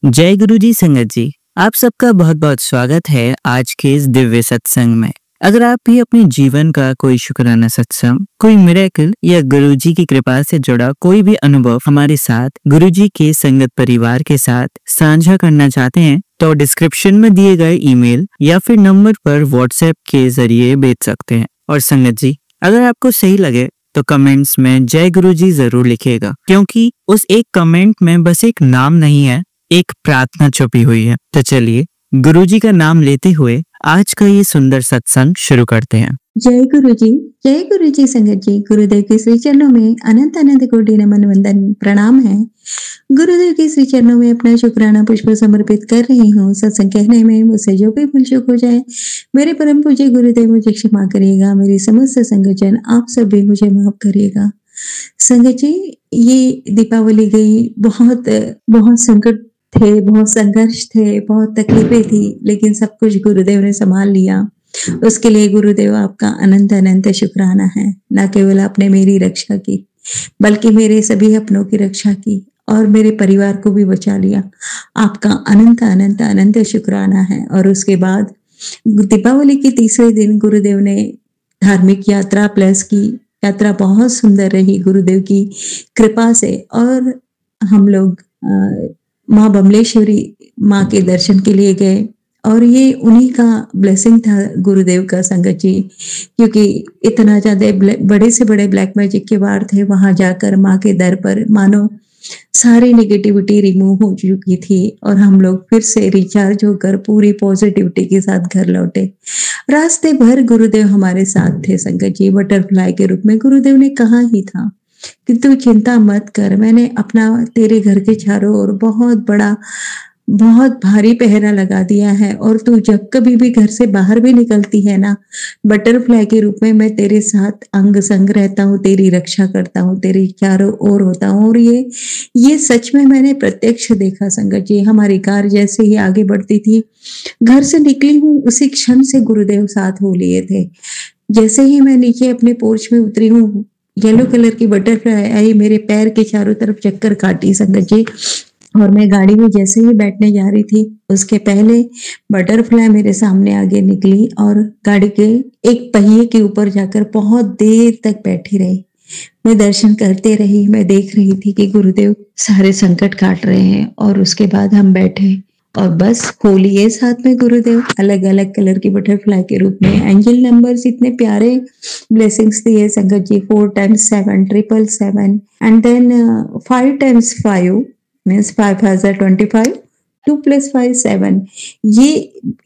जय गुरु जी संगत जी। आप सबका बहुत बहुत स्वागत है आज के इस दिव्य सत्संग में। अगर आप भी अपने जीवन का कोई शुक्राना सत्संग, कोई मिरेकल या गुरु जी की कृपा से जुड़ा कोई भी अनुभव हमारे साथ गुरु जी के संगत परिवार के साथ साझा करना चाहते हैं तो डिस्क्रिप्शन में दिए गए ईमेल या फिर नंबर पर व्हाट्सएप के जरिए भेज सकते हैं। और संगत जी, अगर आपको सही लगे तो कमेंट्स में जय गुरु जी जरूर लिखिएगा, क्योंकि उस एक कमेंट में बस एक नाम नहीं है, एक प्रार्थना छुपी हुई है। तो चलिए गुरु जी का नाम लेते हुए आज का ये सुंदर सत्संग शुरू करते हैं। जय गुरु जी संगत जी। गुरुदेव के श्री चरणों में अनंत अनंत कोटि नमन वंदन प्रणाम है। गुरुदेव के श्री चरणों में अपना शुक्राना पुष्प समर्पित कर रही हूँ। सत्संग कहने में मुझसे जो भी भूल चूक हो जाए, मेरे परम पूज्य गुरुदेव मुझे क्षमा करिएगा। मेरी समस्त संगतजन आप सब भी मुझे माफ करिएगा। संगत जी, ये दीपावली गई, बहुत बहुत संकट थे, बहुत संघर्ष थे, बहुत तकलीफें थी, लेकिन सब कुछ गुरुदेव ने संभाल लिया। उसके लिए गुरुदेव आपका अनंत अनंत शुक्राना है। न केवल आपने मेरी रक्षा की, बल्कि मेरे सभी अपनों की रक्षा की और मेरे परिवार को भी बचा लिया। आपका अनंत अनंत अनंत शुक्राना है। और उसके बाद दीपावली के तीसरे दिन गुरुदेव ने धार्मिक यात्रा प्लस की। यात्रा बहुत सुंदर रही गुरुदेव की कृपा से। और हम लोग माँ बमलेश्वरी माँ के दर्शन के लिए गए और ये उन्हीं का ब्लेसिंग था, गुरुदेव का संगत जी, क्योंकि इतना ज्यादा बड़े से बड़े ब्लैक मैजिक के वार थे। वहां जाकर माँ के दर पर मानो सारी नेगेटिविटी रिमूव हो चुकी थी और हम लोग फिर से रिचार्ज होकर पूरी पॉजिटिविटी के साथ घर लौटे। रास्ते भर गुरुदेव हमारे साथ थे संगत जी। बटरफ्लाई के रूप में गुरुदेव ने कहा ही था कि तू चिंता मत कर, मैंने अपना तेरे घर के चारों ओर बहुत बड़ा बहुत भारी पहरा लगा दिया है और तू जब कभी भी घर से बाहर भी निकलती है ना, बटरफ्लाई के रूप में मैं तेरे साथ अंग संग रहता हूँ, तेरी रक्षा करता हूँ, तेरी चारों ओर होता हूँ। और ये सच में मैंने प्रत्यक्ष देखा संगत जी। हमारी कार जैसे ही आगे बढ़ती थी, घर से निकली हूँ उसी क्षण से गुरुदेव साथ हो लिए थे। जैसे ही मैं नीचे अपने पोर्च में उतरी हूँ, येलो कलर की बटरफ्लाई आई, मेरे पैर के चारों तरफ चक्कर काटी संगत जी। और मैं गाड़ी में जैसे ही बैठने जा रही थी, उसके पहले बटरफ्लाई मेरे सामने आगे निकली और गाड़ी के एक पहिए के ऊपर जाकर बहुत देर तक बैठी रही। मैं दर्शन करते रही, मैं देख रही थी कि गुरुदेव सारे संकट काट रहे हैं। और उसके बाद हम बैठे और बस हो लिए साथ में गुरुदेव अलग अलग कलर की बटरफ्लाई के रूप में। एंजल नंबर्स इतने प्यारे ब्लेसिंग्स दिए संगत जी। 4 times 7 777 and then 5 times 5 means 5 has 25, 2 + 5 7।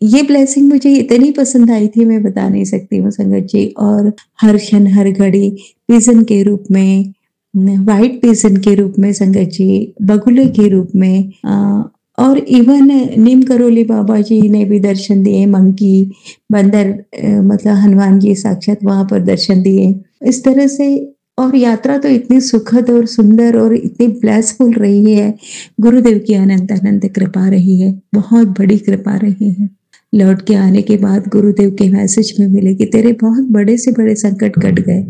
ये ब्लेसिंग मुझे इतनी पसंद आई थी, मैं बता नहीं सकती हूँ संगत जी। और हर क्षण हर घड़ी पिजन के रूप में, व्हाइट पिजन के रूप में संगत जी, बगुले के रूप में, और इवन नीम करोली बाबा जी ने भी दर्शन दिए। मंकी बंदर, मतलब हनुमान जी साक्षात वहां पर दर्शन दिए। इस तरह से और यात्रा तो इतनी सुखद और सुंदर और इतनी ब्लेसफुल रही है। गुरुदेव की अनंत अनंत कृपा रही है, बहुत बड़ी कृपा रही है। लौट के आने के बाद गुरुदेव के मैसेज में मिले कि तेरे बहुत बड़े से बड़े संकट कट गए,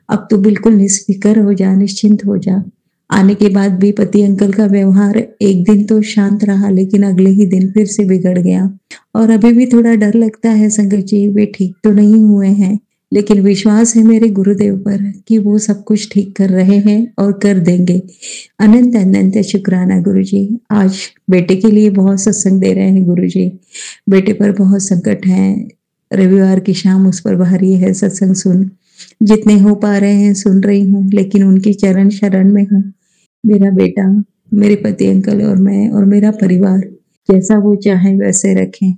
अब तू बिल्कुल निस्फिक्र हो जा, निश्चिंत हो जा। आने के बाद भी पति अंकल का व्यवहार एक दिन तो शांत रहा, लेकिन अगले ही दिन फिर से बिगड़ गया। और अभी भी थोड़ा डर लगता है संगत जी, वे ठीक तो नहीं हुए हैं, लेकिन विश्वास है मेरे गुरुदेव पर कि वो सब कुछ ठीक कर रहे हैं और कर देंगे। अनंत अनंत शुक्राना गुरु जी। आज बेटे के लिए बहुत सत्संग दे रहे हैं गुरु जी। बेटे पर बहुत संकट है। रविवार की शाम उस पर भारी है। सत्संग सुन जितने हो पा रहे हैं सुन रही हूँ, लेकिन उनकी चरण शरण में हूँ। मेरा बेटा, मेरे पति अंकल और मैं और मेरा परिवार जैसा वो चाहे वैसे रखें।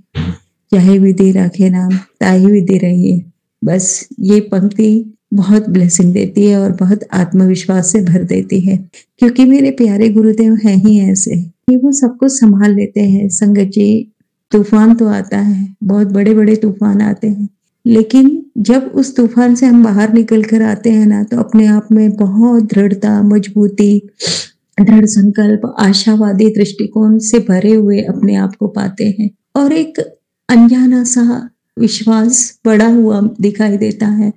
चाहे विधि रखे नाम, ताही विधि रहिए। बस ये पंक्ति बहुत ब्लेसिंग देती है और बहुत आत्मविश्वास से भर देती है, क्योंकि मेरे प्यारे गुरुदेव हैं ही ऐसे कि वो सब कुछ संभाल लेते हैं संगत जी। तूफान तो आता है, बहुत बड़े बड़े तूफान आते हैं, लेकिन जब उस तूफान से हम बाहर निकल कर आते हैं ना, तो अपने आप में बहुत दृढ़ता, मजबूती, दृढ़ संकल्प, आशावादी दृष्टिकोण से भरे हुए अपने आप को पाते हैं। और एक अनजाना सा विश्वास बड़ा हुआ दिखाई देता है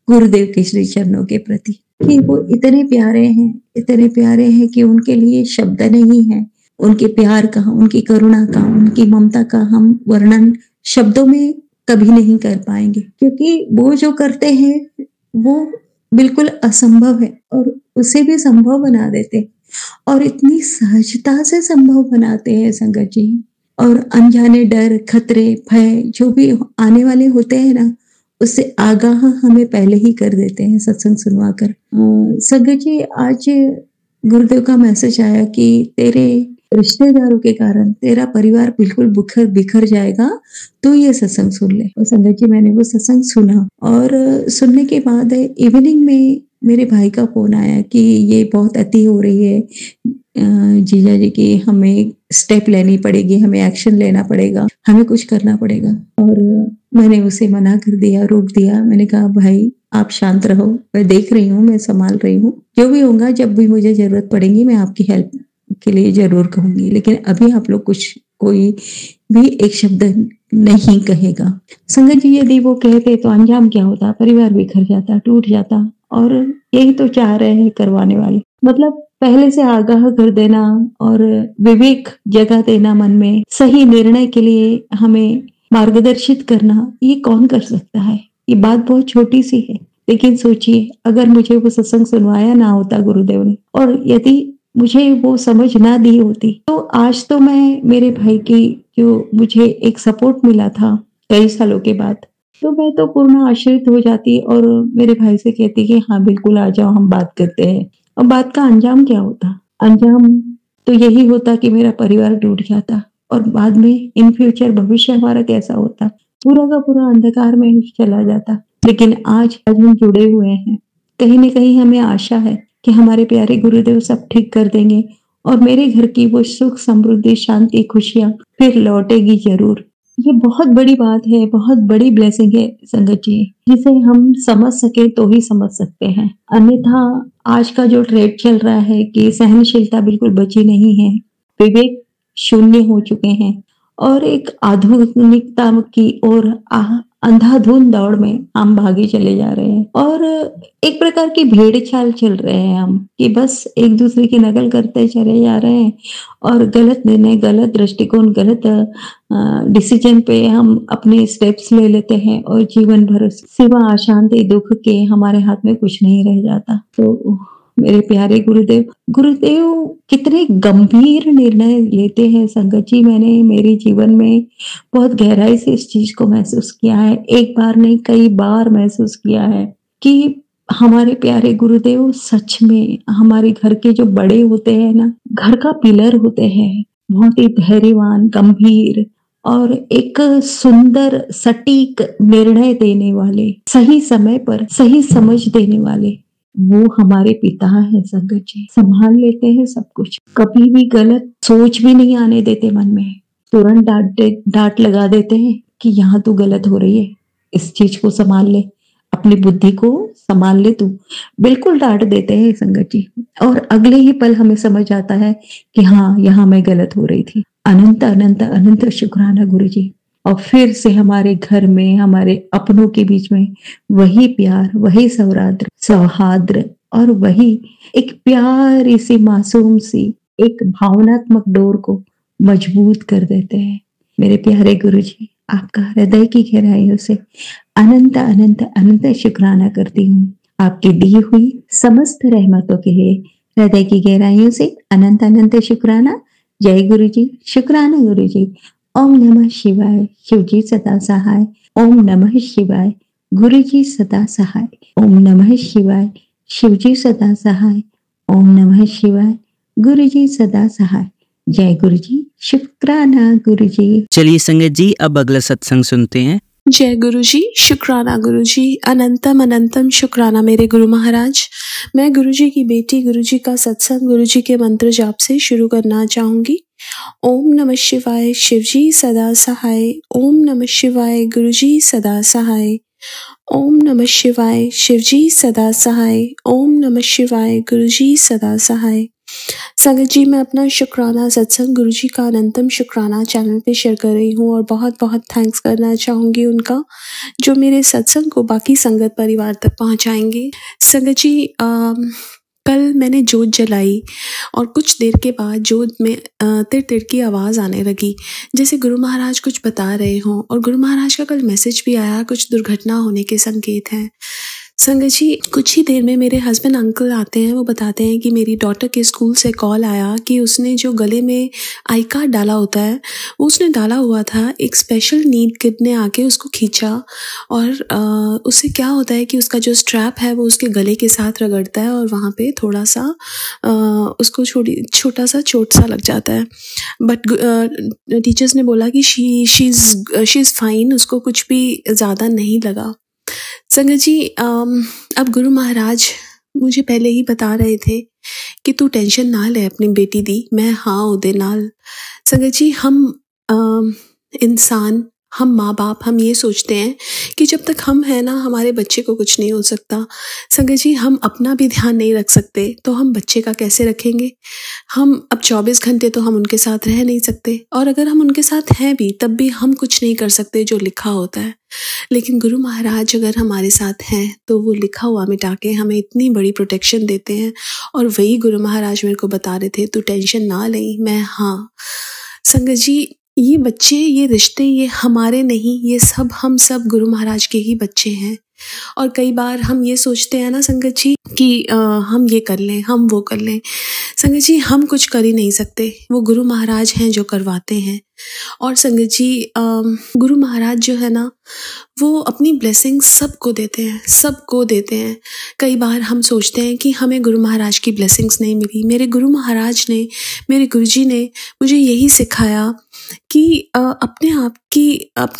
गुरुदेव के श्री चरणों के प्रति, कि वो इतने प्यारे हैं, इतने प्यारे हैं कि उनके लिए शब्द नहीं है। उनके प्यार का, उनकी करुणा का, उनकी ममता का हम वर्णन शब्दों में कभी नहीं कर पाएंगे, क्योंकि वो जो करते हैं वो बिल्कुल असंभव है और उसे भी संभव बना देते हैं और इतनी सहजता से संभव बनाते हैं संगत जी। और अनजाने डर, खतरे, भय जो भी आने वाले होते हैं ना, उससे आगाह हमें पहले ही कर देते हैं सत्संग सुनवा कर। संगत जी, आज गुरुदेव का मैसेज आया कि तेरे रिश्तेदारों के कारण तेरा परिवार बिल्कुल बिखर जाएगा, तो ये सत्संग सुन ले। और संगत जी, मैंने वो सत्संग सुना और सुनने के बाद इवनिंग में मेरे भाई का फोन आया कि ये बहुत अति हो रही है जीजा जी की, हमें स्टेप लेनी पड़ेगी, हमें एक्शन लेना पड़ेगा, हमें कुछ करना पड़ेगा। और मैंने उसे मना कर दिया, रोक दिया। मैंने कहा भाई आप शांत रहो, मैं देख रही हूँ, मैं संभाल रही हूँ, जो भी होगा जब भी मुझे जरूरत पड़ेगी मैं आपकी हेल्प के लिए जरूर कहूंगी, लेकिन अभी आप लोग कोई भी एक शब्द नहीं कहेगा। संगत जी, यदि वो कहते तो अंजाम क्या होता? परिवार बिखर जाता, टूट जाता। और यही तो चाह रहे हैं करवाने वाले, मतलब पहले से आगाह कर देना और विवेक जगा देना मन में, सही निर्णय के लिए हमें मार्गदर्शित करना, ये कौन कर सकता है? ये बात बहुत छोटी सी है, लेकिन सोचिए अगर मुझे वो सत्संग सुनवाया ना होता गुरुदेव ने, और यदि मुझे वो समझ ना दी होती, तो आज तो मैं मेरे भाई की जो मुझे एक सपोर्ट मिला था कई सालों के बाद, तो मैं तो पूर्ण आश्रित हो जाती और मेरे भाई से कहती कि हाँ बिल्कुल आ जाओ, हम बात करते हैं। और बात का अंजाम क्या होता? अंजाम तो यही होता कि मेरा परिवार टूट जाता और बाद में इन फ्यूचर भविष्य हमारा कैसा होता, पूरा का पूरा अंधकार में चला जाता। लेकिन आज हम जुड़े हुए हैं, कहीं न कहीं हमें आशा है कि हमारे प्यारे गुरुदेव सब ठीक कर देंगे और मेरे घर की वो सुख, समृद्धि, शांति, खुशियां फिर लौटेगी जरूर। ये बहुत बड़ी बात है, बहुत बड़ी ब्लेसिंग है संगत जी, जिसे हम समझ सके तो ही समझ सकते हैं। अन्यथा आज का जो ट्रेंड चल रहा है कि सहनशीलता बिल्कुल बची नहीं है, विवेक शून्य हो चुके हैं और एक आधुनिकता की ओर अंधाधुंध दौड़ में हम भागे चले जा रहे हैं और एक प्रकार की भेड़ चाल चल रहे हैं हम, कि बस एक दूसरे की नकल करते चले जा रहे हैं और गलत निर्णय, गलत दृष्टिकोण, गलत डिसीजन पे हम अपने स्टेप्स ले लेते हैं और जीवन भर सिवा अशांति, दुख के हमारे हाथ में कुछ नहीं रह जाता। तो मेरे प्यारे गुरुदेव कितने गंभीर निर्णय लेते हैं संगत जी। मैंने मेरे जीवन में बहुत गहराई से इस चीज को महसूस किया है, एक बार नहीं कई बार महसूस किया है कि हमारे प्यारे गुरुदेव सच में हमारे घर के जो बड़े होते हैं ना, घर का पिलर होते हैं, बहुत ही धैर्यवान, गंभीर और एक सुंदर सटीक निर्णय देने वाले, सही समय पर सही समझ देने वाले, वो हमारे पिता है संगत जी। संभाल लेते हैं सब कुछ, कभी भी गलत सोच भी नहीं आने देते मन में, तुरंत डांट लगा देते हैं कि यहाँ तू गलत हो रही है, इस चीज को संभाल ले, अपनी बुद्धि को संभाल ले तू, बिल्कुल डांट देते हैं संगत जी। और अगले ही पल हमें समझ आता है कि हाँ यहाँ मैं गलत हो रही थी। अनंत अनंत अनंत शुक्राना गुरु जी। और फिर से हमारे घर में, हमारे अपनों के बीच में वही प्यार, वही सौहार्द और वही एक प्यारी सी मासूम सी एक भावनात्मक डोर को मजबूत कर देते हैं। मेरे प्यारे गुरु जी, आपका हृदय की गहराइयों से अनंत अनंत अनंत शुक्राना करती हूँ। आपकी दी हुई समस्त रहमतों के लिए हृदय की गहराइयों से अनंत अनंत शुक्राना। जय गुरु जी, शुक्राना गुरु जी। ओम नमः शिवाय, शिव जी सदा सहाय। ओम नमः शिवाय, गुरु जी सदा सहाय। ओम नमः शिवाय, शिव जी सदा सहाय। ओम नमः शिवाय, गुरु जी सदा सहाय। जय गुरु जी, शुक्राना गुरु जी। चलिए संगत जी, अब अगला सत्संग सुनते हैं। जय गुरु जी, शुक्राना गुरु जी, अनंतम अनंतम शुक्राना मेरे गुरु महाराज। मैं गुरु जी की बेटी गुरु जी का सत्संग गुरु जी के मंत्र जाप से शुरू करना चाहूंगी। ओम नमः शिवाय, शिव जी सदा सहाय। ओम नमः शिवाय, गुरु जी सदा सहाय। ओम नमः शिवाय, शिव जी सदा सहाय। ओम नमः शिवाय, गुरु जी सदा सहाय। संगत जी, मैं अपना शुक्राना सत्संग गुरु जी का अनंतम शुक्राना चैनल पे शेयर कर रही हूँ और बहुत बहुत थैंक्स करना चाहूँगी उनका, जो मेरे सत्संग को बाकी संगत परिवार तक पहुँचाएंगे। संगत जी, कल मैंने जोत जलाई और कुछ देर के बाद जोत में तिर तिर की आवाज़ आने लगी, जैसे गुरु महाराज कुछ बता रहे हों। और गुरु महाराज का कल मैसेज भी आया, कुछ दुर्घटना होने के संकेत हैं। संगत जी, कुछ ही देर में मेरे हस्बैंड अंकल आते हैं। वो बताते हैं कि मेरी डॉटर के स्कूल से कॉल आया कि उसने जो गले में आई कार्ड डाला होता है वो उसने डाला हुआ था। एक स्पेशल नीड किड ने आके उसको खींचा और उससे क्या होता है कि उसका जो स्ट्रैप है वो उसके गले के साथ रगड़ता है और वहाँ पे थोड़ा सा उसको छोटा सा चोट सा लग जाता है। बट टीचर्स ने बोला कि शी इज़ फाइन, उसको कुछ भी ज़्यादा नहीं लगा। संगत जी, अब गुरु महाराज मुझे पहले ही बता रहे थे कि तू टेंशन ना ले अपनी बेटी दी, मैं हाँ उदे नाल। संगत जी, हम इंसान, हम माँ बाप, हम ये सोचते हैं कि जब तक हम हैं ना हमारे बच्चे को कुछ नहीं हो सकता। संगत जी, हम अपना भी ध्यान नहीं रख सकते तो हम बच्चे का कैसे रखेंगे। हम अब 24 घंटे तो हम उनके साथ रह नहीं सकते, और अगर हम उनके साथ हैं भी तब भी हम कुछ नहीं कर सकते जो लिखा होता है। लेकिन गुरु महाराज अगर हमारे साथ हैं तो वो लिखा हुआ मिटा के हमें इतनी बड़ी प्रोटेक्शन देते हैं। और वही गुरु महाराज मेरे को बता रहे थे, तू टेंशन ना ले, मैं हाँ। संगत जी, ये बच्चे, ये रिश्ते, ये हमारे नहीं, ये सब हम सब गुरु महाराज के ही बच्चे हैं। और कई बार हम ये सोचते हैं ना संगत जी कि हम ये कर लें, हम वो कर लें। संगत जी, हम कुछ कर ही नहीं सकते, वो गुरु महाराज हैं जो करवाते हैं। और संगत जी, गुरु महाराज जो है ना वो अपनी ब्लेसिंग सबको देते हैं, सबको देते हैं। कई बार हम सोचते हैं कि हमें गुरु महाराज की ब्लेसिंग्स नहीं मिली। मेरे गुरु महाराज ने, मेरे गुरुजी ने मुझे यही सिखाया कि अपने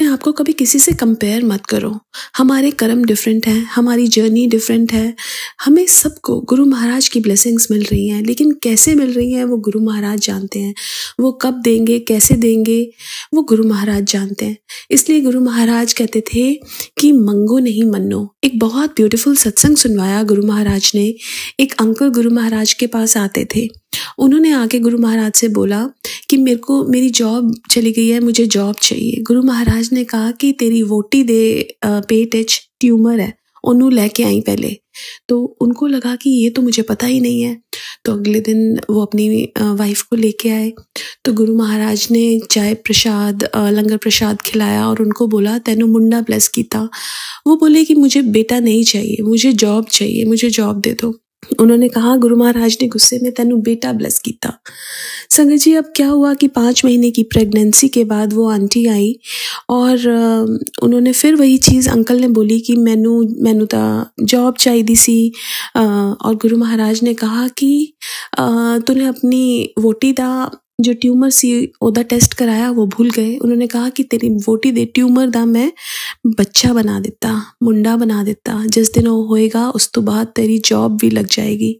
आप को कभी किसी से कंपेयर मत करो। हमारे कर्म डिफरेंट हैं, हमारी जर्नी डिफरेंट है। हमें सबको गुरु महाराज की ब्लेसिंग्स मिल रही हैं, लेकिन कैसे मिल रही हैं वो गुरु महाराज जानते हैं। वो कब देंगे, कैसे देंगे, वो गुरु महाराज जानते हैं। इसलिए गुरु महाराज कहते थे कि मंगो नहीं मन्नो। एक बहुत ब्यूटीफुल सत्संग सुनवाया गुरु महाराज ने। एक अंकल गुरु महाराज के पास आते थे, उन्होंने आके गुरु महाराज से बोला कि मेरी जॉब चली गई है, मुझे जॉब चाहिए। गुरु महाराज ने कहा कि तेरी वोटी दे पेट विच ट्यूमर है, ओनू लेके आई पहले। तो उनको लगा कि ये तो मुझे पता ही नहीं है। तो अगले दिन वो अपनी वाइफ को लेके आए, तो गुरु महाराज ने चाय प्रसाद, लंगर प्रसाद खिलाया और उनको बोला तैनू मुंडा ब्लेस कीता। वो बोले कि मुझे बेटा नहीं चाहिए, मुझे जॉब चाहिए, मुझे जॉब दे दो। उन्होंने कहा, गुरु महाराज ने गुस्से में, तैनू बेटा ब्लेस कीता। संगत जी, अब क्या हुआ कि 5 महीने की प्रेगनेंसी के बाद वो आंटी आई और उन्होंने फिर वही चीज़ अंकल ने बोली कि मैनू ता जॉब चाहिए सी। और गुरु महाराज ने कहा कि तूने अपनी वोटी दा जो ट्यूमर सी ओदा टेस्ट कराया वो भूल गए। उन्होंने कहा कि तेरी वोटी दे ट्यूमर दा मैं बच्चा बना देता, मुंडा बना देता। जिस दिन वो होएगा उस तो बाद तेरी जॉब भी लग जाएगी।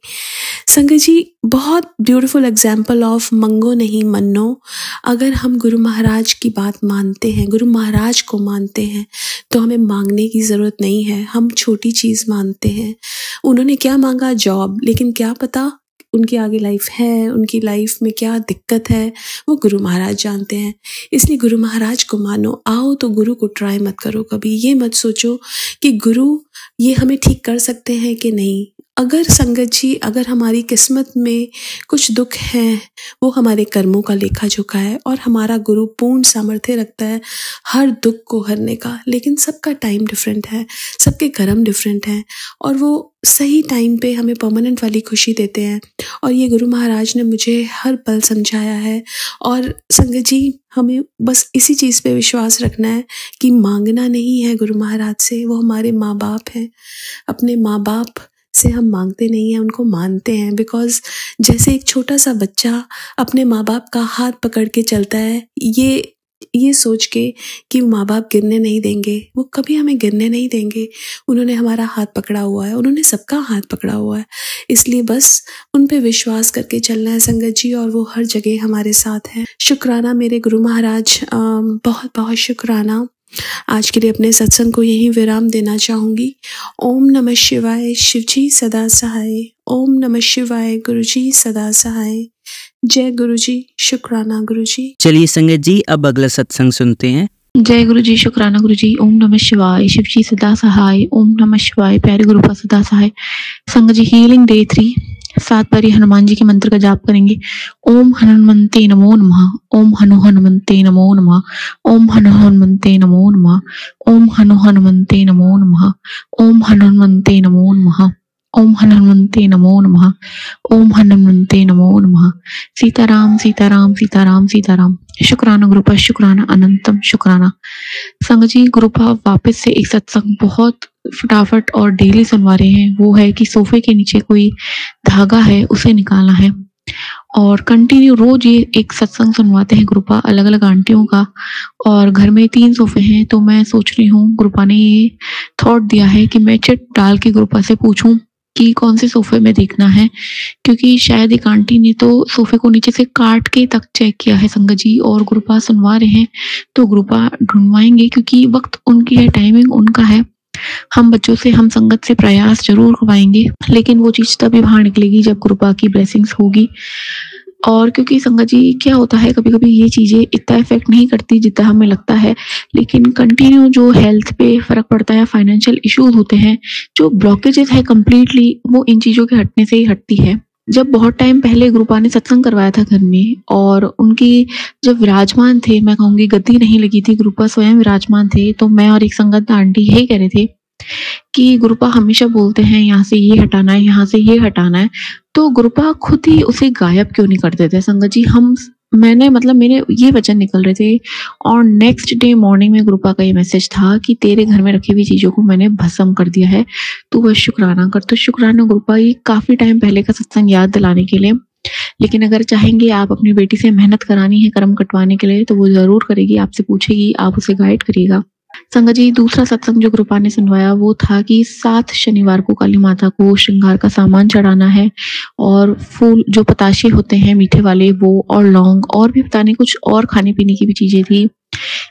संगत जी, बहुत ब्यूटीफुल एग्जाम्पल ऑफ मंगो नहीं मन्नो। अगर हम गुरु महाराज की बात मानते हैं, गुरु महाराज को मानते हैं, तो हमें मांगने की ज़रूरत नहीं है। हम छोटी चीज़ मानते हैं। उन्होंने क्या मांगा? जॉब। लेकिन क्या पता उनकी आगे लाइफ है, उनकी लाइफ में क्या दिक्कत है, वो गुरु महाराज जानते हैं। इसलिए गुरु महाराज को मानो। आओ तो गुरु को ट्राई मत करो कभी। ये मत सोचो कि गुरु ये हमें ठीक कर सकते हैं कि नहीं। अगर संगत जी, अगर हमारी किस्मत में कुछ दुख हैं, वो हमारे कर्मों का लेखा जोखा है और हमारा गुरु पूर्ण सामर्थ्य रखता है हर दुख को हरने का। लेकिन सबका टाइम डिफरेंट है, सबके कर्म डिफरेंट हैं और वो सही टाइम पे हमें परमानेंट वाली खुशी देते हैं। और ये गुरु महाराज ने मुझे हर पल समझाया है। और संगत जी, हमें बस इसी चीज़ पे विश्वास रखना है कि मांगना नहीं है गुरु महाराज से। वो हमारे माँ बाप हैं। अपने माँ बाप से हम मांगते नहीं हैं, उनको मानते हैं। बिकॉज जैसे एक छोटा सा बच्चा अपने माँ बाप का हाथ पकड़ के चलता है, ये सोच के कि माँ बाप गिरने नहीं देंगे, वो कभी हमें गिरने नहीं देंगे। उन्होंने हमारा हाथ पकड़ा हुआ है, उन्होंने सबका हाथ पकड़ा हुआ है। इसलिए बस उन पे विश्वास करके चलना है संगत जी, और वो हर जगह हमारे साथ हैं। शुक्राना मेरे गुरु महाराज, बहुत बहुत शुक्राना। आज के लिए अपने सत्संग को यहीं विराम देना चाहूँगी। ओम नमः शिवाय, शिवजी सदा सहाय। ओम नमः शिवाय, गुरुजी सदा सहाय। जय गुरुजी, शुक्राना गुरुजी। चलिए संगत जी, अब अगला सत्संग सुनते हैं। जय गुरु जी, शुक्राना गुरु जी। ओम नमः शिवाय, शिव जी सदा सहाय। ओम नमः शिवाय, प्यारे गुरु का सदा सहाय। संगत जी, हीलिंग डे 3, 7 बारी हनुमान जी के मंत्र का जाप करेंगे। ओम हनुमंते नमो नमः, ओम हनुमंते नमो नमः, ओम हनुमंते नमो नमः, ओम हनुमंते नमो नमः, ओम हनुमंते नमो नमः, ओम हनुमंते नमो नमः, ओम हनुमंते नमो नमः। सीताराम सीताराम सीताराम सीताराम। शुक्राना गुरुपा, शुक्राना अनंतम शुक्राना। संग जी, गुरुपा वापस से एक सत्संग बहुत फटाफट और डेली सुनवा रहे हैं। वो है कि सोफे के नीचे कोई धागा है, उसे निकालना है। और कंटिन्यू रोज ये एक सत्संग सुनवाते हैं गुरुपा, अलग अलग आंटियों का। और घर में 3 सोफे हैं, तो मैं सोच रही हूँ, गुरुपा ने ये थॉट दिया है कि मैं चिट डाल के गुरुपा से पूछूं कि कौन से सोफे में देखना है, क्योंकि शायद एक आंटी ने तो सोफे को नीचे से काट के तक चेक किया है संगत जी, और गुरुपा सुनवा रहे हैं। तो गुरुपा ढूंढवाएंगे, क्योंकि वक्त उनकी है, टाइमिंग उनका है। हम बच्चों से, हम संगत से प्रयास जरूर करवाएंगे, लेकिन वो चीज तभी बाहर निकलेगी जब गुरुपा की ब्लेसिंग्स होगी। और क्योंकि संगत जी क्या होता है, कभी कभी ये चीजें इतना इफेक्ट नहीं करती जितना हमें लगता है, लेकिन कंटिन्यू जो हेल्थ पे फर्क पड़ता है, फाइनेंशियल इश्यूज होते हैं, जो ब्लॉकेजेस है कंप्लीटली, वो इन चीजों के हटने से ही हटती है। जब बहुत टाइम पहले गुरुपा ने सत्संग करवाया था घर में, और उनकी जब विराजमान थे, मैं कहूंगी गद्दी नहीं लगी थी, गुरुपा स्वयं विराजमान थे, तो मैं और एक संगत आंटी यही कह रहे थे कि गुरुपा हमेशा बोलते हैं यहाँ से ये हटाना है, यहाँ से ये हटाना है, तो गुरुपा खुद ही उसे गायब क्यों नहीं कर देते संगत जी। मेरे ये वचन निकल रहे थे, और नेक्स्ट डे मॉर्निंग में गुरुपा का ये मैसेज था कि तेरे घर में रखी हुई चीजों को मैंने भस्म कर दिया है, तो वह शुक्राना कर। तो शुक्राना गुरुपा, ये काफी टाइम पहले का सत्संग याद दिलाने के लिए। लेकिन अगर चाहेंगे आप अपनी बेटी से मेहनत करानी है कर्म कटवाने के लिए, तो वो जरूर करेगी, आपसे पूछेगी, आप उसे गाइड करिएगा। संगत जी, दूसरा सत्संग जो गुरुपा ने सुनवाया वो था कि 7 शनिवार को काली माता को श्रृंगार का सामान चढ़ाना है, और फूल जो पताशे होते हैं मीठे वाले वो, और लौंग, और भी पता नहीं कुछ और खाने पीने की भी चीजें थी।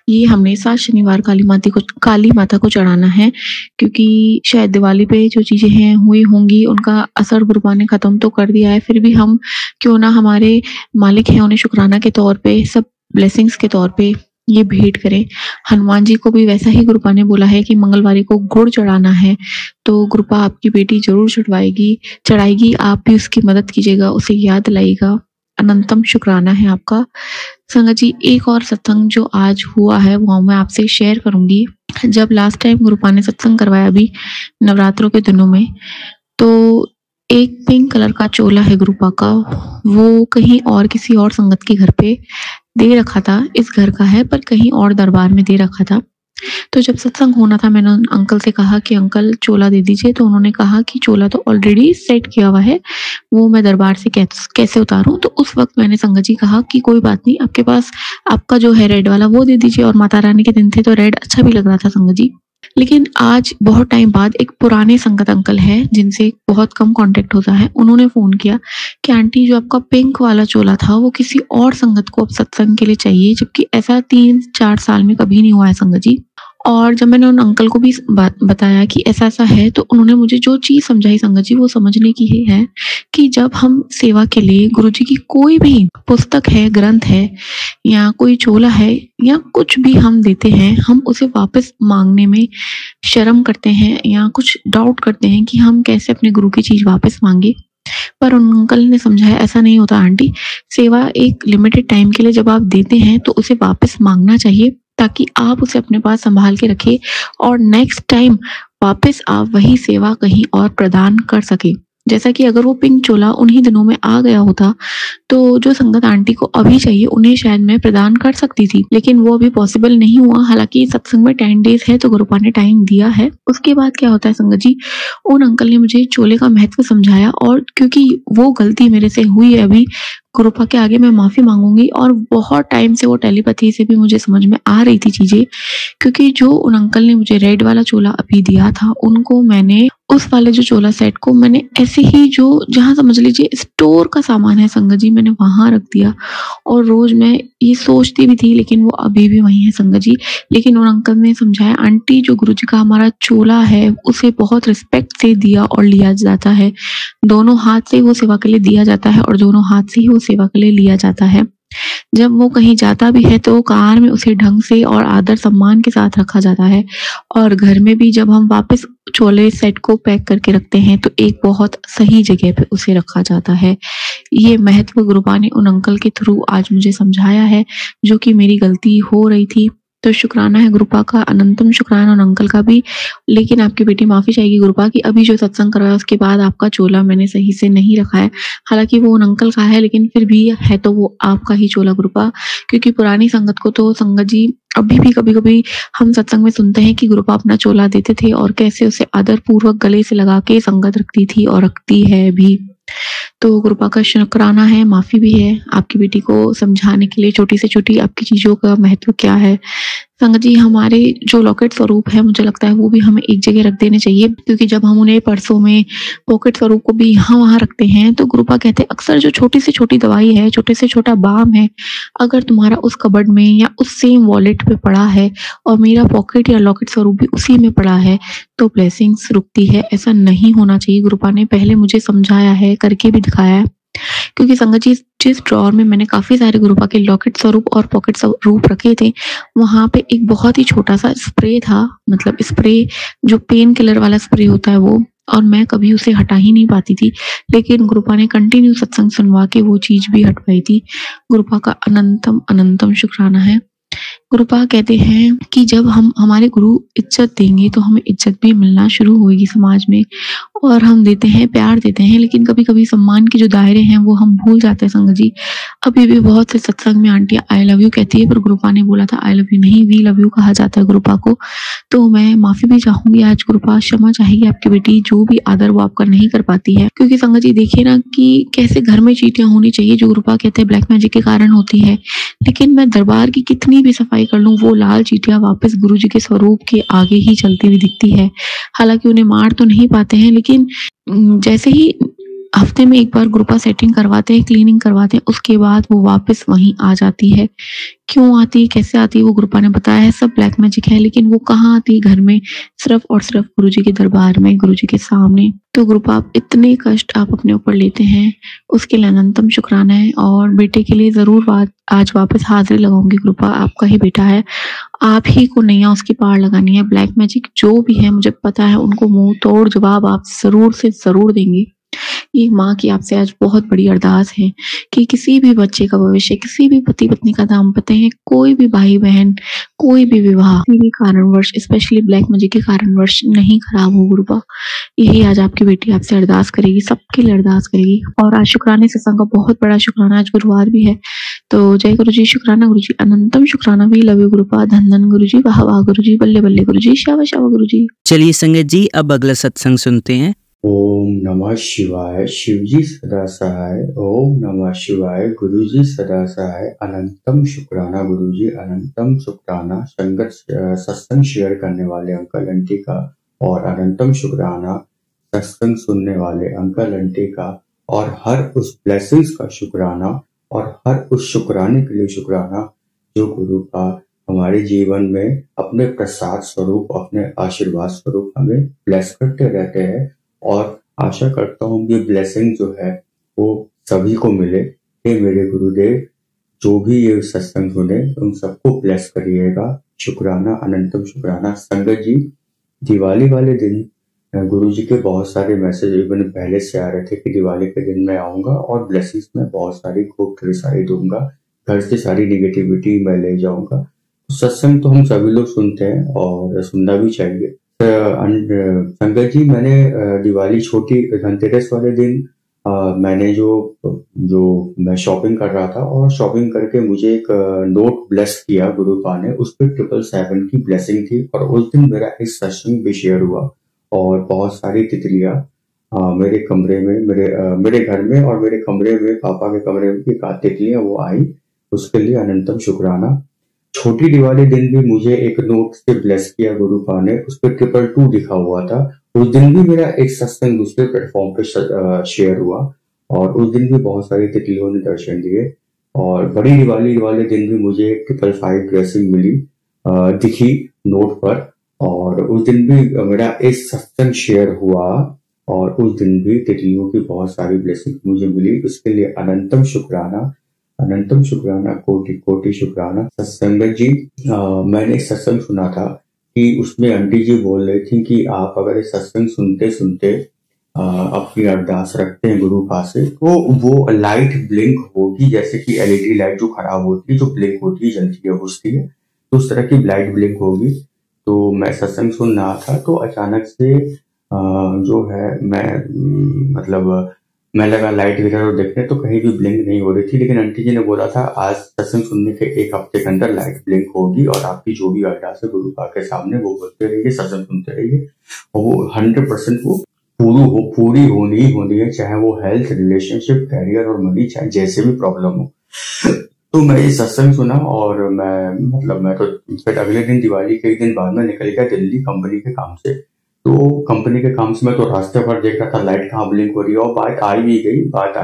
ये हमने 7 शनिवार काली माता को चढ़ाना है, क्योंकि शायद दिवाली पे जो चीजें हैं हुई होंगी, उनका असर गुरुपा ने खत्म तो कर दिया है। फिर भी हम क्यों ना हमारे मालिक हैं, उन्हें शुक्राना के तौर पे, सब ब्लेसिंग्स के तौर पे ये भेंट करें। हनुमान जी को भी वैसा ही गुरुपा ने बोला है कि मंगलवारी को गुड़ चढ़ाना है, तो गुरुपा आपकी बेटी जरूर चढ़ाएगी, आप भी उसकी मदद कीजिएगा, उसे याद दिलाइएगा। अनंतम शुक्राना है आपका। संगत जी, एक और सत्संग जो आज हुआ है वो मैं आपसे शेयर करूंगी। जब लास्ट टाइम गुरुपा ने सत्संग करवाया अभी नवरात्रों के दिनों में, तो एक पिंक कलर का चोला है गुरुपा का, वो कहीं और किसी और संगत के घर पे दे रखा था, इस घर का है पर कहीं और दरबार में दे रखा था। तो जब सत्संग होना था, मैंने अंकल से कहा कि अंकल चोला दे दीजिए, तो उन्होंने कहा कि चोला तो ऑलरेडी सेट किया हुआ है, वो मैं दरबार से कैसे उतारूं। तो उस वक्त मैंने संगत जी कहा कि कोई बात नहीं, आपके पास आपका जो है रेड वाला वो दे दीजिए, और माता रानी के दिन थे तो रेड अच्छा भी लग रहा था संगत जी। लेकिन आज बहुत टाइम बाद एक पुराने संगत अंकल है जिनसे बहुत कम कांटेक्ट होता है, उन्होंने फोन किया कि आंटी जो आपका पिंक वाला चोला था वो किसी और संगत को अब सत्संग के लिए चाहिए, जबकि ऐसा 3-4 साल में कभी नहीं हुआ है संगत जी। और जब मैंने उन अंकल को भी बात बताया कि ऐसा ऐसा है, तो उन्होंने मुझे जो चीज समझाई संगत जी, वो समझने की ही है कि जब हम सेवा के लिए गुरुजी की कोई भी पुस्तक है, ग्रंथ है, या कोई चोला है, या कुछ भी हम देते हैं, हम उसे वापस मांगने में शर्म करते हैं या कुछ डाउट करते हैं कि हम कैसे अपने गुरु की चीज वापस मांगे। पर उन अंकल ने समझाया ऐसा नहीं होता आंटी, सेवा एक लिमिटेड टाइम के लिए जब आप देते हैं तो उसे वापस मांगना चाहिए, ताकि आप उसे अपने पास संभाल के रखें और नेक्स्ट टाइम वापस आप वही सेवा कहीं और प्रदान कर सके। जैसा कि अगर वो पिंक चोला उन्हीं दिनों में आ गया होता, तो जो संगत आंटी को अभी चाहिए उन्हें शायद मैं प्रदान कर सकती थी, लेकिन वो अभी पॉसिबल नहीं हुआ। हालांकि सत्संग में 10 डेज है तो गुरुपा ने टाइम दिया है। उसके बाद क्या होता है संगत जी, उन अंकल ने मुझे चोले का महत्व समझाया, और क्योंकि वो गलती मेरे से हुई है, अभी गुरुपा के आगे मैं माफी मांगूंगी। और बहुत टाइम से वो टेलीपैथी से भी मुझे समझ में आ रही थी चीजें, क्योंकि जो उन अंकल ने मुझे रेड वाला चोला अभी दिया था, उनको मैंने उस वाले जो चोला सेट को मैंने ऐसे ही, जो जहां समझ लीजिए स्टोर का सामान है संगत जी, मैंने वहां रख दिया। और रोज मैं ये सोचती भी थी, लेकिन वो अभी भी वही है संगत जी। लेकिन उन अंकल ने समझाया, आंटी जो गुरुजी का हमारा चोला है उसे बहुत रिस्पेक्ट से दिया और लिया जाता है, दोनों हाथ से वो सेवा के लिए दिया जाता है और दोनों हाथ से ही वो सेवा के लिए लिया जाता है। जब वो कहीं जाता भी है तो कार में उसे ढंग से और आदर सम्मान के साथ रखा जाता है, और घर में भी जब हम वापस छोले सेट को पैक करके रखते हैं तो एक बहुत सही जगह पे उसे रखा जाता है। ये महत्व गुरुपा ने उन अंकल के थ्रू आज मुझे समझाया है, जो कि मेरी गलती हो रही थी। तो शुक्राना है गुरुपा का, अनंतम शुक्राना उन अंकल का भी। लेकिन आपकी बेटी माफी चाहेगी गुरुपा कि अभी जो सत्संग करवाया उसके बाद आपका चोला मैंने सही से नहीं रखा है। हालांकि वो उन अंकल का है, लेकिन फिर भी है तो वो आपका ही चोला गुरुपा, क्योंकि पुरानी संगत को तो संगत जी अभी भी कभी कभी हम सत्संग में सुनते हैं कि गुरुपा अपना चोला देते थे और कैसे उसे आदर पूर्वक गले से लगा के संगत रखती थी और रखती है भी। तो गुरुपा का शुक्राना है, माफी भी है आपकी बेटी को समझाने के लिए छोटी से छोटी आपकी चीजों का महत्व क्या है। संगत जी, हमारे जो लॉकेट स्वरूप है मुझे लगता है वो भी हमें एक जगह रख देने चाहिए, क्योंकि जब हम उन्हें पर्सों में पॉकेट स्वरूप को भी यहाँ वहां रखते हैं तो गुरुपा कहते हैं अक्सर जो छोटी से छोटी दवाई है, छोटे से छोटा बाम है, अगर तुम्हारा उस कबर्ड में या उस सेम वॉलेट पे पड़ा है और मेरा पॉकेट या लॉकेट स्वरूप भी उसी में पड़ा है तो ब्लेसिंग्स रुकती है। ऐसा नहीं होना चाहिए। गुरुपा ने पहले मुझे समझाया है, करके भी दिखाया है। क्योंकि संगत जी, जिस ड्रॉर में मैंने काफी सारे गुरुपा के लॉकेट स्वरूप और पॉकेट स्वरूप रखे थे, वहां पे एक बहुत ही छोटा सा स्प्रे था, मतलब स्प्रे जो पेन किलर वाला स्प्रे होता है वो, और मैं कभी उसे हटा ही नहीं पाती थी। लेकिन गुरुपा ने कंटिन्यू सत्संग सुनवा के वो चीज भी हटवाई थी। गुरुपा का अनंतम अनंतम शुक्राना है। गुरुपा कहते हैं कि जब हम हमारे गुरु इज्जत देंगे तो हमें इज्जत भी मिलना शुरू होगी समाज में, और हम देते हैं, प्यार देते हैं, लेकिन कभी कभी सम्मान के जो दायरे हैं वो हम भूल जाते हैं। संगत जी, अभी भी बहुत से सत्संग में आंटियां आई लव यू कहती है, पर गुरुपा ने बोला था आई लव यू नहीं, वी लव यू कहा जाता है गुरुपा को। तो मैं माफी भी चाहूंगी आज, गुरुपा क्षमा चाहेगी आपकी बेटी, जो भी आदर वो आपका नहीं कर पाती है। क्योंकि संगत जी देखिए ना कि कैसे घर में चीटियां होनी चाहिए जो गुरुपा कहते हैं ब्लैक मैजिक के कारण होती है, लेकिन मैं दरबार की कितनी भी सफाई कर लूं वो लाल चीटियां वापस गुरु जी के स्वरूप के आगे ही चलती हुई दिखती है। हालांकि उन्हें मार तो नहीं पाते हैं, लेकिन जैसे ही हफ्ते में एक बार गुरुपा सेटिंग करवाते हैं, क्लीनिंग करवाते हैं, उसके बाद वो वापस वहीं आ जाती है। क्यों आती है, कैसे आती है, वो गुरुपा ने बताया है, सब ब्लैक मैजिक है। लेकिन वो कहाँ आती है घर में, सिर्फ और सिर्फ गुरुजी के दरबार में, गुरुजी के सामने। तो गुरुपा, आप इतने कष्ट आप अपने ऊपर लेते हैं, उसके लिए अनंतम शुक्राना है। और बेटे के लिए जरूर आज वापस हाजिरी लगाऊंगी गुरुपा, आपका ही बेटा है, आप ही को नैया उसकी पार लगानी है। ब्लैक मैजिक जो भी है मुझे पता है, उनको मुंह तोड़ जवाब आप जरूर से जरूर देंगे। ये माँ की आपसे आज बहुत बड़ी अरदास है कि किसी भी बच्चे का भविष्य, किसी भी पति पत्नी का दाम्पत्य है, कोई भी भाई बहन, कोई भी विवाह किसी भी कारणवश, स्पेशली ब्लैक मैजिक के कारणवश नहीं खराब हो गुरुपा। यही आज आपकी बेटी आपसे अरदास करेगी, सबके लिए अरदास करेगी। और आज शुक्राने सत्संग का बहुत बड़ा शुक्राना, आज गुरुवार भी है। तो जय गुरु जी, शुक्राना गुरु जी, अनंतम शुक्राना, वी लव यू गुरुपा, धन धन गुरु जी, वाह वाह गुरु जी, बल्ले बल्ले गुरु जी, शाबाश शाबाश गुरु जी। चलिए संगत जी, अब अगला सत्संग सुनते हैं। ओम नमः शिवाय, शिवजी सदा सहाय। ओम नमः शिवाय, गुरुजी सदा सहाय। अनंतम शुक्राना गुरुजी, अनंतम शुक्राना संगत सत्संग शेयर करने वाले अंकल आंटी का, और अनंतम शुक्राना सत्संग सुनने वाले अंकल आंटी का, और हर उस ब्लेसिंग्स का शुक्राना, और हर उस शुक्राने के लिए शुक्राना जो गुरु का हमारे जीवन में अपने प्रसाद स्वरूप, अपने आशीर्वाद स्वरूप हमें ब्लेस करते रहते हैं। और आशा करता हूँ कि ब्लेसिंग जो है वो सभी को मिले। हे मेरे गुरुदेव, जो भी ये सत्संग सुने उन सबको ब्लेस करिएगा। शुक्राना, अनंतम शुक्राना। संगत जी, दिवाली वाले दिन गुरु जी के बहुत सारे मैसेज इवन पहले से आ रहे थे कि दिवाली के दिन मैं आऊंगा और ब्लेसिंग्स में बहुत सारी खूब ढेर सारी दूंगा, घर से सारी निगेटिविटी मैं ले जाऊंगा। सत्संग तो हम सभी लोग सुनते हैं और सुनना भी चाहिए। संगत जी, मैंने दिवाली छोटी धनतेरस वाले दिन मैंने जो मैं शॉपिंग कर रहा था, और शॉपिंग करके मुझे एक नोट ब्लेस किया गुरुपा ने, उस पर 777 की ब्लेसिंग थी। और उस दिन मेरा एक सत्संग भी शेयर हुआ, और बहुत सारी तितलियां मेरे कमरे में, मेरे घर में और मेरे कमरे में, पापा के कमरे में तितलियां वो आई, उसके लिए अनंतम शुक्राना। छोटी दिवाली दिन भी मुझे एक नोट से ब्लेस किया गुरुपा ने, उस पर 222 लिखा हुआ था। उस दिन भी मेरा एक सत्संग दूसरे प्लेटफॉर्म पे शेयर हुआ, और उस दिन भी बहुत सारी तितलियों ने दर्शन दिए। और बड़ी दिवाली वाले दिन भी मुझे 555 ब्लेसिंग मिली, दिखी नोट पर, और उस दिन भी मेरा एक सत्संग शेयर हुआ, और उस दिन भी तितलियों की बहुत सारी ब्लेसिंग मुझे मिली। उसके लिए अनंतम शुक्राना। अनंतम शुक्राना, कोटि कोटि शुक्राना। सत्संगत जी, मैंने एक सत्संग सुना था कि उसमें आंटी जी बोल रही थी कि आप अगर ये सत्संग सुनते सुनते अपनी अरदास रखते हैं गुरु पास से, तो वो लाइट ब्लिंक होगी, जैसे कि एलईडी लाइट जो खराब होती है, जो ब्लिंक होती है, जलती है, बुझती है, तो उस तरह की लाइट ब्लिंक होगी। तो मैं सत्संग सुन रहा था, तो अचानक से जो है मैं लगा लाइट इधर और देखने, तो कहीं भी ब्लिंक नहीं हो रही थी। लेकिन आंटी जी ने बोला था आज सत्संग सुनने के 1 हफ्ते के अंदर लाइट ब्लिंक होगी और आपकी जो भी अरदास है गुरु पाक के सामने वो बोलते रहिए, सत्संग सुनते रहिए, और वो 100% वो पूरी होनी ही होनी है, चाहे वो हेल्थ, रिलेशनशिप, कैरियर और मनी, चाहे जैसे भी प्रॉब्लम हो। तो मैं ये सत्संग सुना और मैं तो फिर अगले दिन, दिवाली के 1 दिन बाद में निकल गया दिल्ली कंपनी के काम से। तो कंपनी के काम से मैं तो रास्ते पर देख रहा था लाइट कहाँ ब्लिंक हो रही है, और बात आ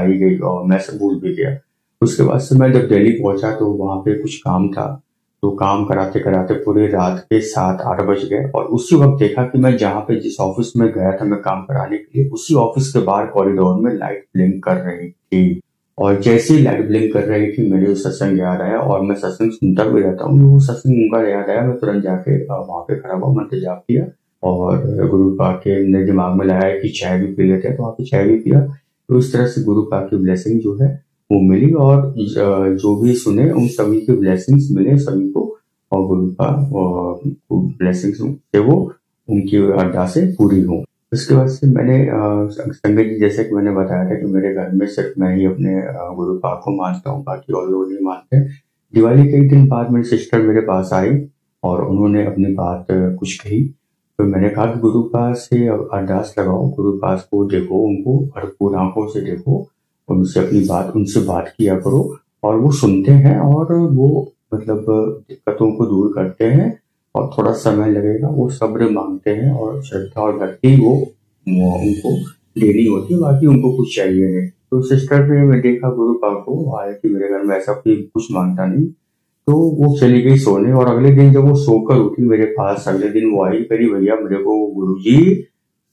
ही गई और मैं सब भूल भी गया। उसके बाद से मैं जब दिल्ली पहुंचा तो वहां पे कुछ काम था, तो काम कराते कराते पूरे रात के 7-8 बज गए, और उसी वक्त देखा कि मैं जहाँ पे जिस ऑफिस में गया था मैं काम कराने के लिए, उसी ऑफिस के बाहर कॉरिडोर में लाइट ब्लिंक कर रही थी। और जैसे ही लाइट ब्लिंक कर रही थी मेरे सत्संग याद आया, और मैं सत्संग सुनता भी रहता हूँ, वो सत्संग उनका याद आया। मैं तुरंत जाके वहां पे खड़ा हुआ, मंत्र जाप किया और गुरु पाक के मेरे दिमाग में लाया कि चाय भी पी लेते हैं, तो वहाँ पे चाय भी पिया। तो इस तरह से गुरु पाक की ब्लेसिंग जो है वो मिली, और जो भी सुने उन सभी की ब्लेसिंग्स मिले सभी को, और गुरु पाक ब्लेसिंग्स से वो उनकी अरदासें पूरी हों। उसके बाद से मैंने संगत जी, जैसे कि मैंने बताया था कि मेरे घर में सिर्फ मैं ही अपने गुरु पाक को मानता हूँ, बाकी और लोग नहीं मानते। दिवाली के 1 दिन बाद मेरी सिस्टर मेरे पास आई और उन्होंने अपनी बात कुछ कही। तो मैंने कहा कि गुरु पास से अरदास लगाओ, गुरु पास को देखो, उनको भरपूर आंखों से देखो, उनसे बात किया करो, और वो सुनते हैं और वो दिक्कतों को दूर करते हैं, और थोड़ा समय लगेगा, वो सब्र मांगते हैं, और श्रद्धा और भक्ति वो उनको देनी होती है, बाकी उनको कुछ चाहिए नहीं। तो सिस्टर ने मैं देखा गुरु पाक को आया कि मेरे घर में ऐसा कोई कुछ मांगता नहीं, तो वो चली गई सोने। और अगले दिन जब वो सोकर उठी मेरे पास, अगले दिन वो आई, करी भैया मेरे को गुरुजी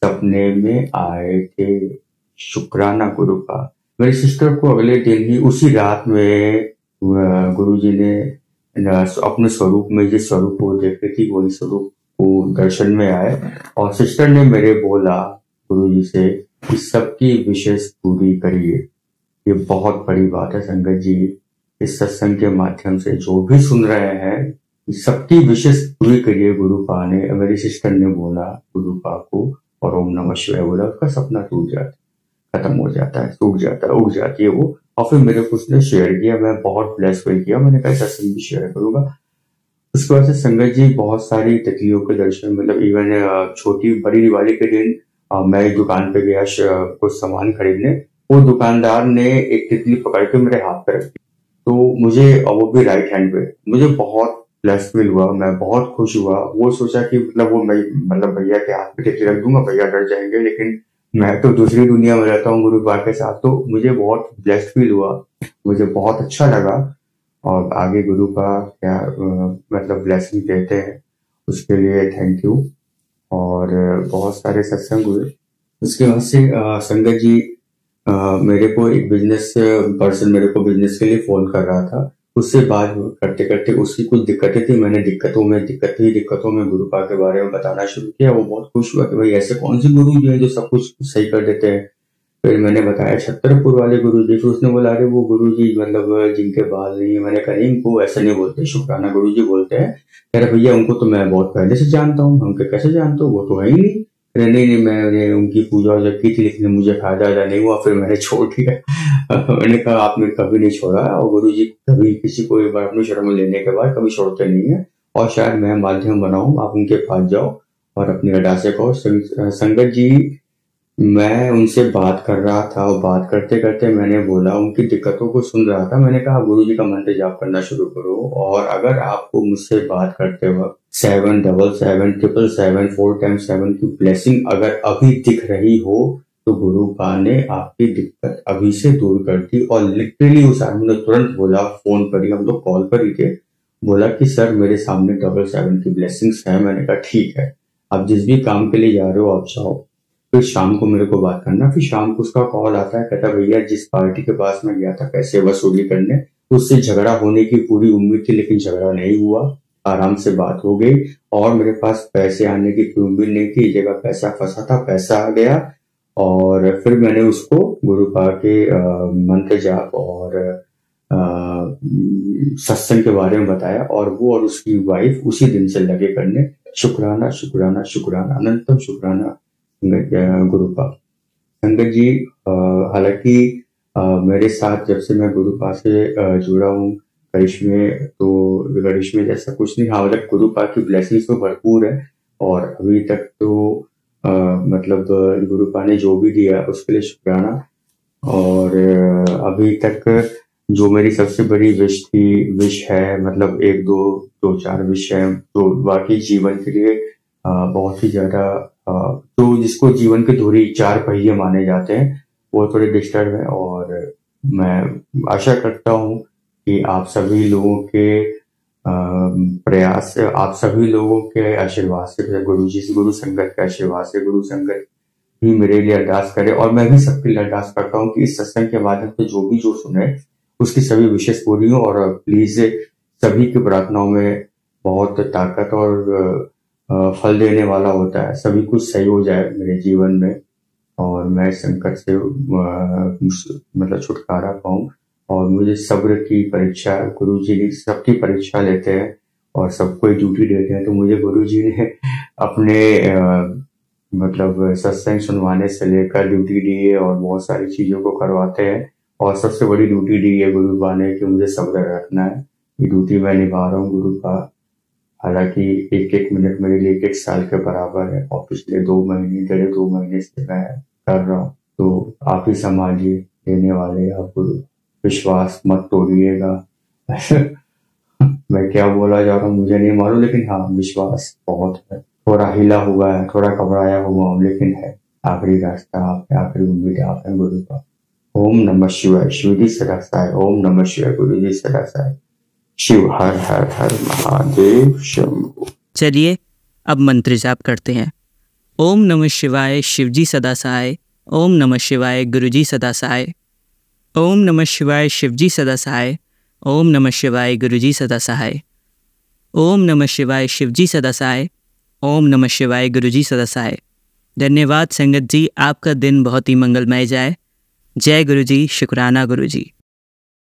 सपने में आए थे, शुक्राना गुरु का। मेरी सिस्टर को अगले दिन ही उसी रात में गुरुजी ने अपने स्वरूप में जिस स्वरूप को देख रही थी वही स्वरूप को दर्शन में आए, और सिस्टर ने मेरे बोला गुरुजी से कि सबकी विशेष पूरी करिए। ये बहुत बड़ी बात है संगत जी, इस सत्संग के माध्यम से जो भी सुन रहे हैं सबकी विशेष पूरी करिए। गुरु पा ने, मेरी सिस्टर ने बोला गुरु पा को, और ओम नमः शिवाय बोला, उसका सपना टूट जाता है, खत्म हो जाता है, टूट जाता है, उग जाती है वो। और फिर मेरे को उसने शेयर किया, मैं बहुत ब्लेस फील किया, मैंने कहा सत्संग भी शेयर करूंगा। उसके बाद से संगत जी बहुत सारी तिथियों के दर्शन, इवन छोटी बड़ी दिवाली के दिन मैं एक दुकान पे गया कुछ सामान खरीदने, वो दुकानदार ने एक तितली पकड़ के मेरे हाथ पे रखी, तो मुझे, वो भी राइट हैंड पे, मुझे बहुत ब्लेस फील हुआ, मैं बहुत खुश हुआ। वो सोचा कि वो मैं भैया के हाथ पे तितली रख दूंगा, भैया डर जाएंगे, लेकिन मैं तो दूसरी दुनिया में रहता हूँ गुरु पाक के साथ, तो मुझे बहुत ब्लेस्ड फील हुआ, मुझे बहुत अच्छा लगा। और आगे गुरु पाक क्या ब्लेसिंग देते हैं, उसके लिए थैंक यू। और बहुत सारे सत्संग हुए। उसके बाद से संगत जी मेरे को एक बिजनेस पर्सन मेरे को बिजनेस के लिए फोन कर रहा था, उससे बात करते करते उसकी कुछ दिक्कतें थी, मैंने दिक्कतों में गुरु पाक के बारे में बताना शुरू किया। वो बहुत खुश हुआ कि भाई ऐसे कौन से गुरु जी हैं जो सब कुछ सही कर देते हैं। फिर मैंने बताया छतरपुर वाले गुरु जी, फिर उसने बोला अरे वो गुरु जी जिनके बाल नहीं है। मैंने कहा इनको ऐसे नहीं बोलते, शुक्राना गुरु जी बोलते हैं। कह रहे भैया उनको तो मैं बहुत पहले से जानता हूँ। हमको कैसे जानते हो, वो तो है ही नहीं। नहीं, मैंने उनकी पूजा की थी, लेकिन मुझे फायदा नहीं हुआ, फिर मैंने छोड़ दिया। मैंने कहा आपने कभी नहीं छोड़ा, और गुरु जी कभी किसी को एक बार अपनी शरण में लेने के बाद कभी छोड़ते नहीं है, और शायद मैं माध्यम बनाऊं, आप उनके पास जाओ और अपनी अरदासें कहो। संगत जी मैं उनसे बात कर रहा था, और बात करते करते मैंने बोला, उनकी दिक्कतों को सुन रहा था, मैंने कहा गुरु जी का मंत्र जाप करना शुरू करो, और अगर आपको मुझसे बात करते वक्त 77777 4 times 7 की ब्लेसिंग अगर अभी दिख रही हो, तो गुरु पा ने आपकी दिक्कत अभी से दूर कर दी। और लिटरली उस आदमी ने तुरंत बोला, फोन पर ही, हम लोग कॉल पर ही थे, बोला कि सर मेरे सामने 777 की ब्लेसिंग्स है। मैंने कहा ठीक है, आप जिस भी काम के लिए जा रहे हो आप जाओ, फिर शाम को मेरे को बात करना। फिर शाम को उसका कॉल आता है, कहता भैया जिस पार्टी के पास मैं गया था पैसे वसूली करने, तो उससे झगड़ा होने की पूरी उम्मीद थी, लेकिन झगड़ा नहीं हुआ, आराम से बात हो गई। और मेरे पास पैसे आने की कोई उम्मीद नहीं थी, जगह पैसा फंसा था, पैसा आ गया। और फिर मैंने उसको गुरुपा के मंत्र जाप और सत्संग के बारे में बताया, और वो और उसकी वाइफ उसी दिन से लगे करने। शुक्राना शुक्राना शुक्राना, अनंतम शुक्राना गुरुपा। संगत जी, हालांकि मेरे साथ जब से मैं गुरुपा से जुड़ा हूँ, करिश्मे जैसा कुछ नहीं। हाँ, मतलब गुरुपा की ब्लेसिंग्स तो भरपूर है, और अभी तक तो मतलब गुरुपा ने जो भी दिया उसके लिए शुक्राना। और अभी तक जो मेरी सबसे बड़ी विश है, मतलब एक दो चार विश है, तो बाकी जीवन के लिए बहुत ही ज्यादा, तो जिसको जीवन के थोड़ी चार पहिए माने जाते हैं, वो थोड़े डिस्टर्ब है। और मैं आशा करता हूँ कि आप सभी लोगों के प्रयास से, आप सभी लोगों के आशीर्वाद से, गुरुजी से, गुरु संगत के आशीर्वाद से, गुरु संगत भी मेरे लिए अरदास करे, और मैं भी सबके लिए अरदास करता हूँ कि इस सत्संग के माध्यम से जो सुने उसकी सभी विशेष पूरी हो। और प्लीज सभी की प्रार्थनाओं में बहुत ताकत और फल देने वाला होता है, सभी कुछ सही हो जाए मेरे जीवन में, और मैं संकट से मतलब छुटकारा पाऊं। और मुझे सब्र की परीक्षा गुरुजी सबकी परीक्षा लेते हैं और सबको ड्यूटी देते हैं। तो मुझे गुरुजी ने अपने मतलब सत्संग सुनवाने से लेकर ड्यूटी दी है, और बहुत सारी चीजों को करवाते हैं। और सबसे बड़ी ड्यूटी दी है गुरुपा ने कि मुझे सब्र रखना है। ये ड्यूटी मैं निभा रहा हूँ गुरुपा। हालांकि एक मिनट मेरे लिए एक साल के बराबर है, और पिछले 2 महीने से मैं कर रहा हूँ। तो आप ही संभालिए, देने वाले आप गुरु, विश्वास मत तोड़िएगा। मैं क्या बोला जा रहा हूँ मुझे नहीं मालूम, लेकिन हाँ, विश्वास बहुत है। थोड़ा हिला हुआ है, थोड़ा घबराया हुआ हूँ, लेकिन है आखिरी रास्ता आप है, आखिरी उम्मीद आप है गुरुपा। ओम नमः शिवाय, शिव जी सदा सहाय। ओम नमः शिवाय, गुरु जी सदा सहाय। शिव हर हर हर महादेव शंभु। चलिए अब मंत्र जाप करते हैं। ओम नमः शिवाय, शिवजी सदा सहाय। ओम नमः शिवाय, गुरुजी सदा सहाय। ओम नमः शिवाय, शिवजी सदा सहाय। ओम नमः शिवाय, गुरुजी सदा सहाय। ओम नमः शिवाय, शिवजी सदा सहाय। ओम नमः शिवाय, गुरुजी सदा सहाय। धन्यवाद संगत जी, आपका दिन बहुत ही मंगलमय जाए। जय गुरुजी, शुक्राना गुरुजी।